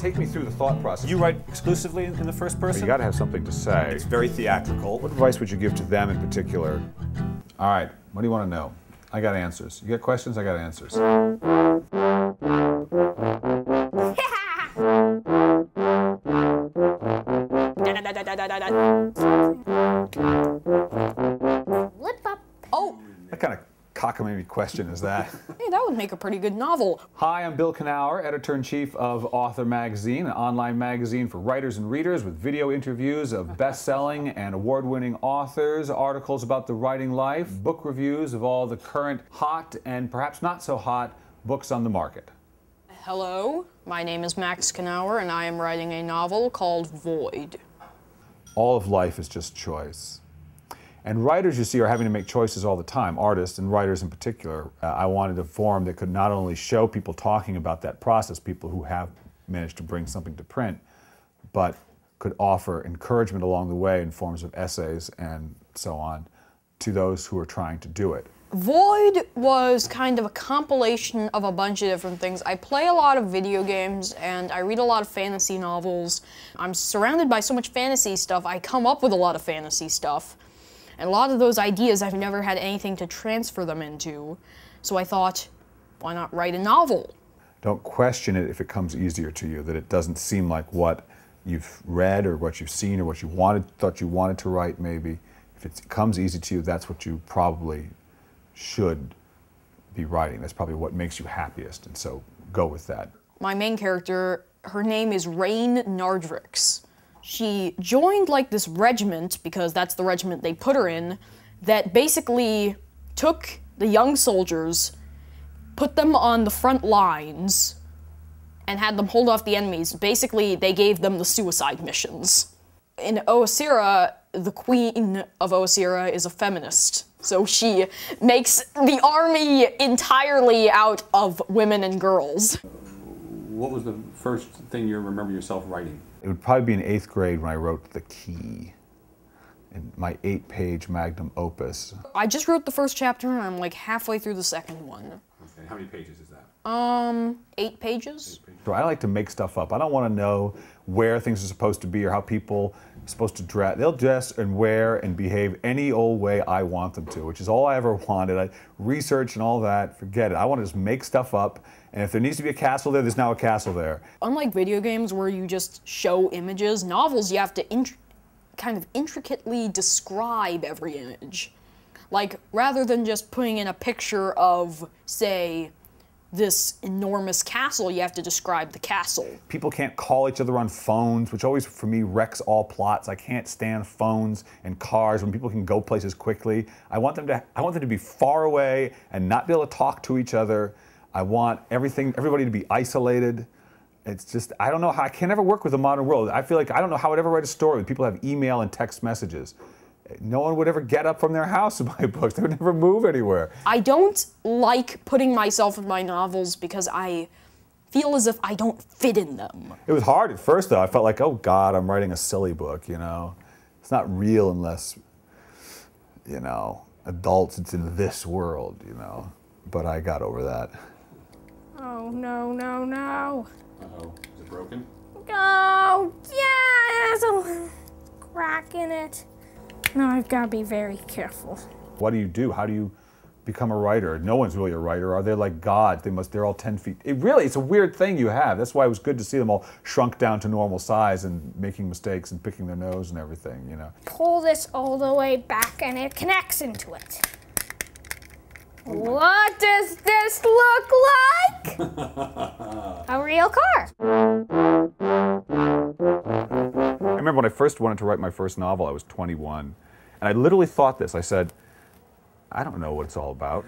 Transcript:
take me through the thought process. You write exclusively in the first person? You got to have something to say. It's very theatrical. What advice would you give to them in particular? All right, what do you want to know? I got answers. You got questions? I got answers. Lip up. Oh, What kind of cockamamie question is that? hey, that would make a pretty good novel. Hi, I'm Bill Kenower, Editor-in-Chief of Author Magazine, an online magazine for writers and readers with video interviews of best-selling and award-winning authors, articles about the writing life, book reviews of all the current hot and perhaps not so hot books on the market. Hello, my name is Max Kenower, and I am writing a novel called Void. All of life is just choice. And writers, you see, are having to make choices all the time, artists and writers in particular. I wanted a forum that could not only show people talking about that process, people who have managed to bring something to print, but could offer encouragement along the way in forms of essays and so on to those who are trying to do it. Void was kind of a compilation of a bunch of different things. I play a lot of video games, and I read a lot of fantasy novels. I'm surrounded by so much fantasy stuff, I come up with a lot of fantasy stuff. And a lot of those ideas, I've never had anything to transfer them into. So I thought, why not write a novel? Don't question it if it comes easier to you, that it doesn't seem like what you've read or what you've seen or what you thought you wanted to write maybe. If it comes easy to you, that's what you probably should be writing. That's probably what makes you happiest, and so go with that. My main character, her name is Rain Nardrix. She joined like this regiment, because that's the regiment they put her in, that basically took the young soldiers, put them on the front lines, and had them hold off the enemies. Basically, they gave them the suicide missions. In Oasira, the queen of Oasira is a feminist, so she makes the army entirely out of women and girls. What was the first thing you remember yourself writing? It would probably be in 8th grade when I wrote The Key, in my 8-page magnum opus. I just wrote the first chapter and I'm like halfway through the second one. Okay, how many pages is that? 8 pages. So I like to make stuff up. I don't want to know where things are supposed to be or how people are supposed to dress. They'll dress and wear and behave any old way I want them to, which is all I ever wanted. I research and all that, forget it. I want to just make stuff up, and if there needs to be a castle there, there's now a castle there. Unlike video games where you just show images, novels you have to kind of intricately describe every image. Like, rather than just putting in a picture of, say, this enormous castle, you have to describe the castle. People can't call each other on phones, which always, for me, wrecks all plots. I can't stand phones and cars when people can go places quickly. I want them to be far away and not be able to talk to each other. I want everybody to be isolated. It's just, I don't know how, I can never work with the modern world. I feel like I don't know how I'd ever write a story when people have email and text messages. No one would ever get up from their house in my books. They would never move anywhere. I don't like putting myself in my novels because I feel as if I don't fit in them. It was hard at first, though. I felt like, oh God, I'm writing a silly book, you know? It's not real unless, you know, adults, it's in this world, you know? But I got over that. Oh, no, no, no. Uh-oh, is it broken? Oh, yeah, there's a crack in it. No, I've got to be very careful. What do you do? How do you become a writer? No one's really a writer. Are they like gods? They're all 10 feet. It's a weird thing you have. That's why it was good to see them all shrunk down to normal size and making mistakes and picking their nose and everything, you know. Pull this all the way back and it connects into it. What does this look like? A real car. I remember when I first wanted to write my first novel, I was 21. And I literally thought this. I said, I don't know what it's all about.